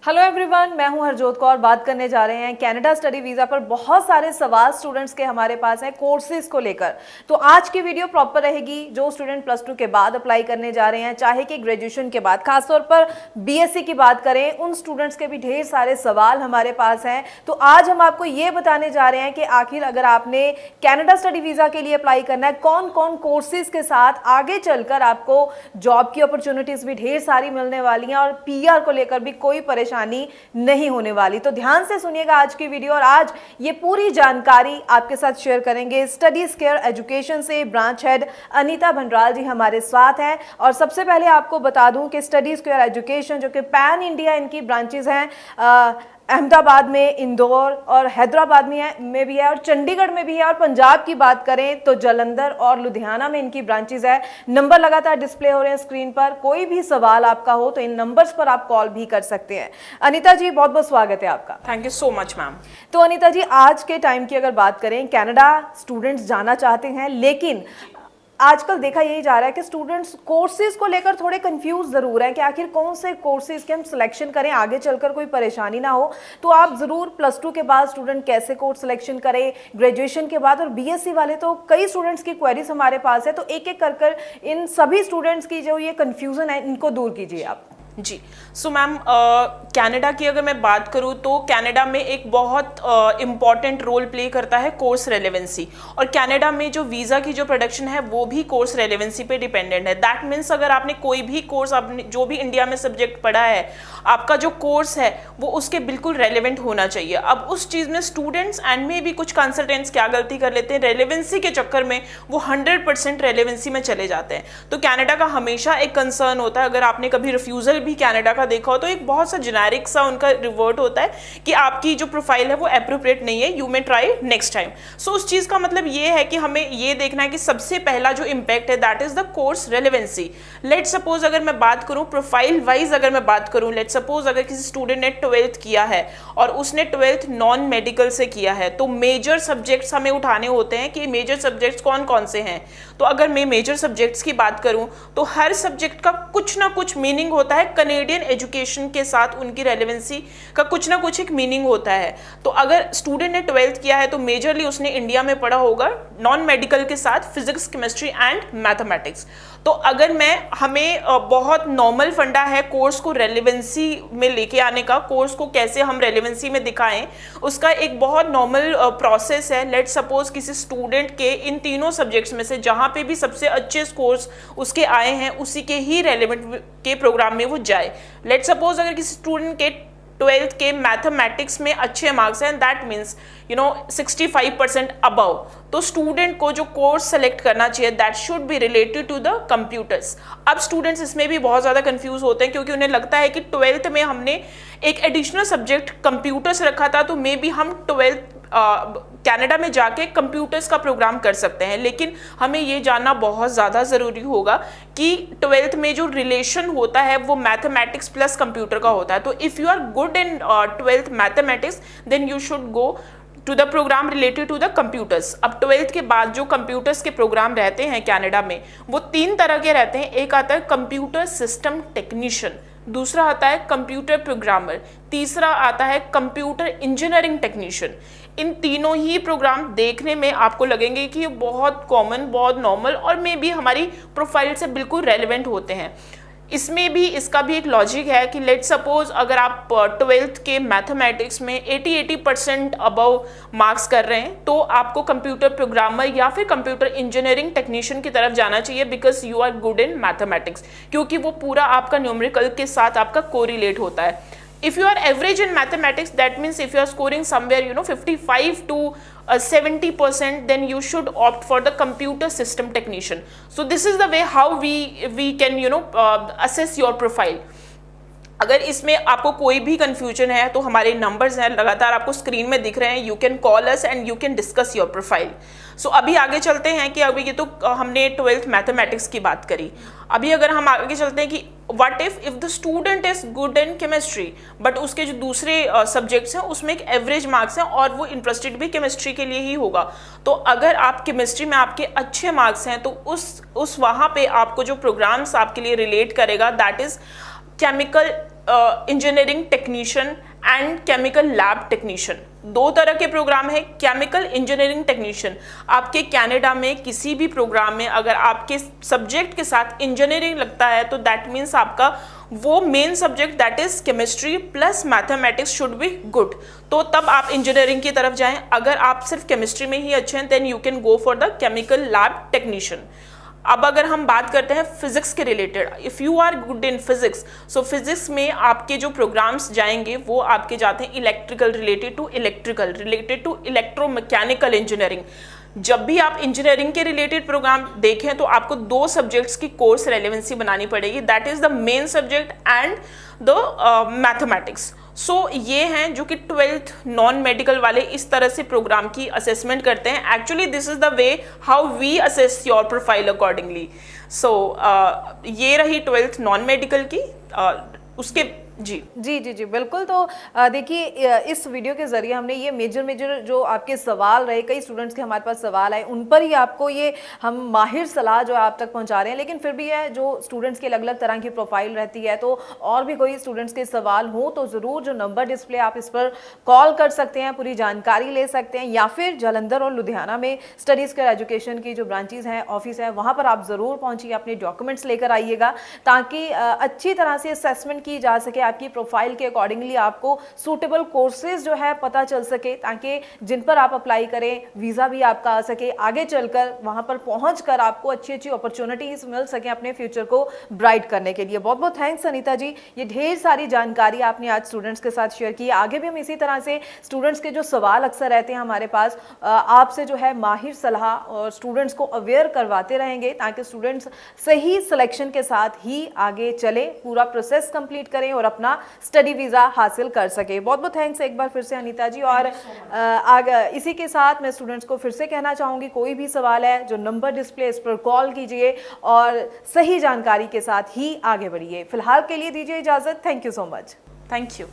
Hello everyone, मैं हूं हरजोत कौर। बात करने जा रहे हैं कनाडा स्टडी वीज़ा पर। बहुत सारे सवाल स्टूडेंट्स के हमारे पास हैं कोर्सेज को लेकर, तो आज की वीडियो प्रॉपर रहेगी। जो स्टूडेंट +2 के बाद अप्लाई करने जा रहे हैं, चाहे कि ग्रेजुएशन के बाद, खासतौर पर बीएससी की बात करें, उन स्टूडेंट्स के भी ढेर सारे सवाल हमारे पास हैं। तो आज हम आपको ये बताने जा रहे हैं कि आखिर अगर आपने कनाडा स्टडी वीज़ा के लिए अप्लाई करना है, कौन कौन कोर्सेज के साथ आगे चलकर आपको जॉब की अपॉर्चुनिटीज़ भी ढेर सारी मिलने वाली हैं और पीआर को लेकर भी कोई परेशानी नहीं होने वाली। तो ध्यान से सुनिएगा आज की वीडियो, और आज ये पूरी जानकारी आपके साथ शेयर करेंगे स्टडीज केयर एजुकेशन से ब्रांच हेड अनीता भंडराल जी हमारे साथ हैं। और सबसे पहले आपको बता दूं कि स्टडीज केयर एजुकेशन जो कि पैन इंडिया इनकी ब्रांचेज हैं, अहमदाबाद में, इंदौर और हैदराबाद में भी है, और चंडीगढ़ में भी है, और पंजाब की बात करें तो जालंधर और लुधियाना में इनकी ब्रांचेज है। नंबर लगातार डिस्प्ले हो रहे हैं स्क्रीन पर। कोई भी सवाल आपका हो तो इन नंबर्स पर आप कॉल भी कर सकते हैं। अनीता जी, बहुत बहुत स्वागत है आपका। Thank you so much ma'am. तो अनीता जी, आज के टाइम की अगर बात करें, कनाडा स्टूडेंट्स जाना चाहते हैं, लेकिन आजकल देखा यही जा रहा है कि स्टूडेंट्स कोर्सेज को लेकर थोड़े कंफ्यूज जरूर हैं कि आखिर कौन से कोर्सेज के हम सिलेक्शन करें, आगे चलकर कोई परेशानी ना हो। तो आप जरूर +2 के बाद स्टूडेंट कैसे कोर्स सिलेक्शन करें, ग्रेजुएशन के बाद, और बीएससी वाले तो कई स्टूडेंट्स की क्वेरीज हमारे पास है, तो एक एक कर इन सभी स्टूडेंट्स की जो ये कंफ्यूजन है इनको दूर कीजिए आप। जी, सो मैम, कनाडा की अगर मैं बात करूँ तो कनाडा में एक बहुत इम्पॉर्टेंट रोल प्ले करता है कोर्स रेलेवेंसी। और कनाडा में जो वीज़ा की जो प्रोडक्शन है वो भी कोर्स रेलेवेंसी पे डिपेंडेंट है। दैट मीन्स अगर आपने कोई भी कोर्स, आपने जो भी इंडिया में सब्जेक्ट पढ़ा है, आपका जो कोर्स है वो उसके बिल्कुल रेलेवेंट होना चाहिए। अब उस चीज़ में स्टूडेंट्स एंड में भी कुछ कंसल्टेंट्स क्या गलती कर लेते हैं, रेलेवेंसी के चक्कर में वो 100% रेलेवेंसी में चले जाते हैं। तो कनाडा का हमेशा एक कंसर्न होता है, अगर आपने कभी रिफ्यूज़ल भी कनाडा का देखा हो तो एक बहुत सा जेनेरिक सा उनका रिवर्ट होता है कि आपकी जो प्रोफाइल है वो एप्रोप्रिएट नहीं है, you may try next time. So उस चीज़ का मतलब ये है कि हमें ये देखना है कि सबसे पहला जो इम्पैक्ट है that is the course relevancy. Let suppose अगर मैं बात करूं प्रोफाइल वाइज, अगर मैं बात करूं, लेट सपोज अगर किसी स्टूडेंट ने 12th किया है और उसने 12th नॉन मेडिकल से किया है, तो मेजर सब्जेक्ट्स हमें उठाने होते हैं कि मेजर सब्जेक्ट्स कौन कौन से हैं। तो अगर मैं मेजर सब्जेक्ट्स की बात करूं तो हर सब्जेक्ट का कुछ ना कुछ मीनिंग होता है। कनेडियन एजुकेशन के साथ उनकी रेलेवेंसी का कुछ ना कुछ एक मीनिंग होता है। तो अगर स्टूडेंट ने 12th किया है तो मेजरली उसने इंडिया में पढ़ा होगा नॉन मेडिकल के साथ फिजिक्स, केमिस्ट्री एंड मैथमेटिक्स। तो अगर हमें बहुत नॉर्मल फंडा है कोर्स को रेलेवेंसी में लेके आने का, कोर्स को कैसे हम रेलेवेंसी में दिखाएं, उसका एक बहुत नॉर्मल प्रोसेस है। लेट सपोज किसी स्टूडेंट के इन तीनों सब्जेक्ट्स में से जहां पे भी सबसे अच्छे स्कोर्स उसके आए हैं उसी के ही रेलेवेंट के प्रोग्राम में वो जाए। लेट सपोज अगर किसी स्टूडेंट के 12th के मैथमेटिक्स में अच्छे मार्क्स हैं, दैट मीन्स 65% अबव, तो स्टूडेंट को जो कोर्स सेलेक्ट करना चाहिए that should be related to the computers. अब स्टूडेंट्स इसमें भी बहुत ज़्यादा कंफ्यूज होते हैं क्योंकि उन्हें लगता है कि 12th में हमने एक एडिशनल सब्जेक्ट कंप्यूटर्स रखा था, तो मे बी हम 12th कनाडा में जाके कंप्यूटर्स का प्रोग्राम कर सकते हैं। लेकिन हमें ये जानना बहुत ज़्यादा ज़रूरी होगा कि 12th में जो रिलेशन होता है वो मैथमेटिक्स प्लस कंप्यूटर का होता है। तो if you are good in 12th mathematics then you should go to the programme related to the computers. अब 12th के बाद जो कंप्यूटर्स के प्रोग्राम रहते हैं कनाडा में वो 3 तरह के रहते हैं। एक आता है कंप्यूटर सिस्टम टेक्नीशियन, दूसरा आता है कंप्यूटर प्रोग्रामर, तीसरा आता है कंप्यूटर इंजीनियरिंग टेक्नीशियन। इन तीनों ही प्रोग्राम देखने में आपको लगेंगे कि ये बहुत कॉमन, बहुत नॉर्मल और मे भी हमारी प्रोफाइल से बिल्कुल रेलेवेंट होते हैं। इसमें भी इसका भी एक लॉजिक है कि लेट सपोज अगर आप 12th के मैथमेटिक्स में 80% अबव मार्क्स कर रहे हैं तो आपको कंप्यूटर प्रोग्रामर या फिर कंप्यूटर इंजीनियरिंग टेक्नीशियन की तरफ जाना चाहिए, because you are good in mathematics, क्योंकि वो पूरा आपका न्यूमेरिकल के साथ आपका कोरिलेट होता है। If you are average in mathematics, that means if you are scoring somewhere 55 to 70%, then you should opt for the computer system technician. So this is the way how we can assess your profile. अगर इसमें आपको कोई भी confusion है तो हमारे numbers हैं, लगातार आपको स्क्रीन में दिख रहे हैं, you can call us and you can discuss your profile. So अभी आगे चलते हैं कि अभी ये तो हमने 12th मैथमेटिक्स की बात करी। अभी अगर हम आगे चलते हैं कि what if the student is good in chemistry but उसके जो दूसरे सब्जेक्ट्स हैं उसमें एक एवरेज मार्क्स हैं और वो इंटरेस्टेड भी केमिस्ट्री के लिए ही होगा। तो अगर आप केमिस्ट्री में आपके अच्छे मार्क्स हैं तो उस वहाँ पे आपको जो प्रोग्राम्स आपके लिए रिलेट करेगा that is chemical engineering technician and chemical lab technician, दो तरह के प्रोग्राम है। केमिकल इंजीनियरिंग टेक्नीशियन, आपके कनाडा में किसी भी प्रोग्राम में अगर आपके सब्जेक्ट के साथ इंजीनियरिंग लगता है तो दैट मीन्स आपका वो main subject that is chemistry plus mathematics should be good, तो तब आप इंजीनियरिंग की तरफ जाएं। अगर आप सिर्फ केमिस्ट्री में ही अच्छे हैं then you can go for the chemical lab technician. अब अगर हम बात करते हैं फिजिक्स के related, if you are good in physics, so physics में आपके जो प्रोग्राम्स जाएंगे वो आपके जाते हैं electrical related to electromechanical engineering. जब भी आप इंजीनियरिंग के रिलेटेड प्रोग्राम देखें तो आपको दो सब्जेक्ट्स की कोर्स रेलेवेंसी बनानी पड़ेगी, that is the main subject and the mathematics. So ये हैं जो कि 12th नॉन मेडिकल वाले इस तरह से प्रोग्राम की असेसमेंट करते हैं। Actually this is the way how we assess your profile accordingly. So ये रही 12th नॉन मेडिकल की। उसके जी बिल्कुल। तो देखिए इस वीडियो के जरिए हमने ये मेजर जो आपके सवाल रहे, कई स्टूडेंट्स के हमारे पास सवाल आए, उन पर ही आपको ये हम माहिर सलाह जो आप तक पहुंचा रहे हैं। लेकिन फिर भी है जो स्टूडेंट्स की अलग अलग तरह की प्रोफाइल रहती है, तो और भी कोई स्टूडेंट्स के सवाल हो तो ज़रूर जो नंबर डिस्प्ले आप इस पर कॉल कर सकते हैं, पूरी जानकारी ले सकते हैं, या फिर जालंधर और लुधियाना में स्टडीज़ केयर एजुकेशन की जो ब्रांचेज हैं, ऑफिस है, वहाँ पर आप ज़रूर पहुँचिए, अपने डॉक्यूमेंट्स लेकर आइएगा ताकि अच्छी तरह से असेसमेंट की जा सके, आपकी प्रोफाइल के अकॉर्डिंगली आपको सूटेबल कोर्सेज जो है पता चल सके, ताकि जिन पर आप अप्लाई करें वीज़ा भी आपका आ सके, आगे चलकर वहां पर पहुंचकर आपको अच्छी अच्छी अपॉर्चुनिटीज मिल सके अपने फ्यूचर को ब्राइट करने के लिए। बहुत बहुत थैंक्स अनीता जी, ये ढेर सारी जानकारी आपने आज स्टूडेंट्स के साथ शेयर की। आगे भी हम इसी तरह से स्टूडेंट्स के जो सवाल अक्सर रहते हैं हमारे पास, आपसे जो है माहिर सलाह और स्टूडेंट्स को अवेयर करवाते रहेंगे ताकि स्टूडेंट्स सही सिलेक्शन के साथ ही आगे चले, पूरा प्रोसेस कंप्लीट करें और अपना स्टडी वीज़ा हासिल कर सके। बहुत बहुत थैंक्स एक बार फिर से अनीता जी। और इसी के साथ मैं स्टूडेंट्स को फिर से कहना चाहूँगी, कोई भी सवाल है जो नंबर डिस्प्ले इस पर कॉल कीजिए और सही जानकारी के साथ ही आगे बढ़िए। फिलहाल के लिए दीजिए इजाज़त। Thank you so much. Thank you.